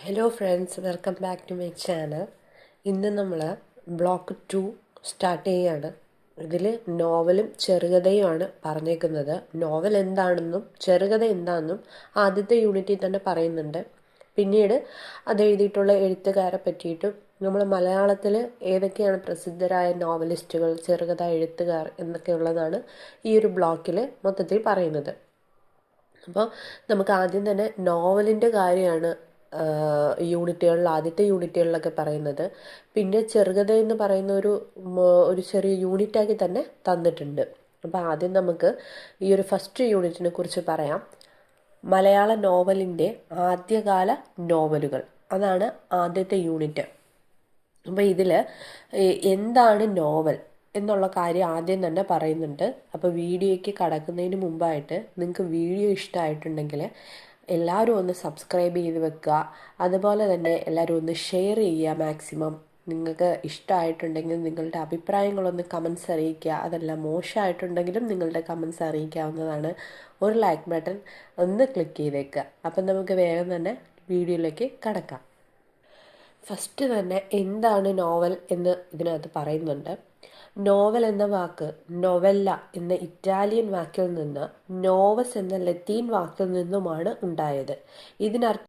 Hello friends, welcome back to my channel. ഇന്ന് നമ്മൾ block 2 start ചെയ്യുകയാണ്. ഇതിൽ നോവലും ചെറുകഥയുമാണ് പറഞ്ഞേക്കുന്നത്. നോവൽ എന്താണെന്നും ചെറുകഥ എന്താണെന്നും ആദ്യത്തെ യൂണിറ്റിൽ തന്നെ പറയുന്നുണ്ട്. പിന്നീട് അത് എഴുതിയിട്ടുള്ള എഴുത്തുകാരെ പറ്റിയിട്ടും നമ്മൾ മലയാളത്തിൽ ഏതൊക്കെയാണ് പ്രസിദ്ധരായ നോവലിസ്റ്റുകൾ, ചെറുകഥ എഴുത്തുകാർ എന്നൊക്കെയുള്ളതാണ് ഈ ഒരു ബ്ലോക്കിൽ മൊത്തത്തിൽ പറയുന്നത്. അപ്പോൾ നമുക്ക് ആദ്യം തന്നെ നോവലിൻ്റെ കാര്യമാണ് ആദ്യത്തെ യൂണിറ്റുകളിലൊക്കെ പറയുന്നത്. പിന്നെ ചെറുകഥ എന്ന് പറയുന്ന ഒരു ചെറിയ യൂണിറ്റാക്കി തന്നെ തന്നിട്ടുണ്ട്. അപ്പോൾ ആദ്യം നമുക്ക് ഈ ഒരു ഫസ്റ്റ് യൂണിറ്റിനെ കുറിച്ച് പറയാം. മലയാള നോവലിൻ്റെ ആദ്യകാല നോവലുകൾ, അതാണ് ആദ്യത്തെ യൂണിറ്റ്. അപ്പോൾ ഇതിൽ എന്താണ് നോവൽ എന്നുള്ള കാര്യം ആദ്യം തന്നെ പറയുന്നുണ്ട്. അപ്പോൾ വീഡിയോയ്ക്ക് കടക്കുന്നതിന് മുമ്പായിട്ട് നിങ്ങൾക്ക് വീഡിയോ ഇഷ്ടമായിട്ടുണ്ടെങ്കിൽ എല്ലാവരും ഒന്ന് സബ്സ്ക്രൈബ് ചെയ്ത് വെക്കുക. അതുപോലെ തന്നെ എല്ലാവരും ഒന്ന് ഷെയർ ചെയ്യുക മാക്സിമം. നിങ്ങൾക്ക് ഇഷ്ടമായിട്ടുണ്ടെങ്കിൽ നിങ്ങളുടെ അഭിപ്രായങ്ങളൊന്ന് കമൻസ് അറിയിക്കുക. അതല്ല, മോശമായിട്ടുണ്ടെങ്കിലും നിങ്ങളുടെ കമൻസ് അറിയിക്കാവുന്നതാണ്. ഒരു ലൈക്ക് ബട്ടൺ ഒന്ന് ക്ലിക്ക് ചെയ്തേക്കുക. അപ്പം നമുക്ക് വേഗം തന്നെ വീഡിയോയിലേക്ക് കടക്കാം. ഫസ്റ്റ് തന്നെ എന്താണ് നോവൽ എന്ന് ഇതിനകത്ത് പറയുന്നുണ്ട്. നോവൽ എന്ന വാക്ക് നൊവെല്ല എന്ന ഇറ്റാലിയൻ വാക്കിൽ നിന്ന് നോവസ് എന്ന ലത്തീൻ വാക്കിൽ നിന്നുമാണ് ഉണ്ടായത്. ഇതിനർത്ഥം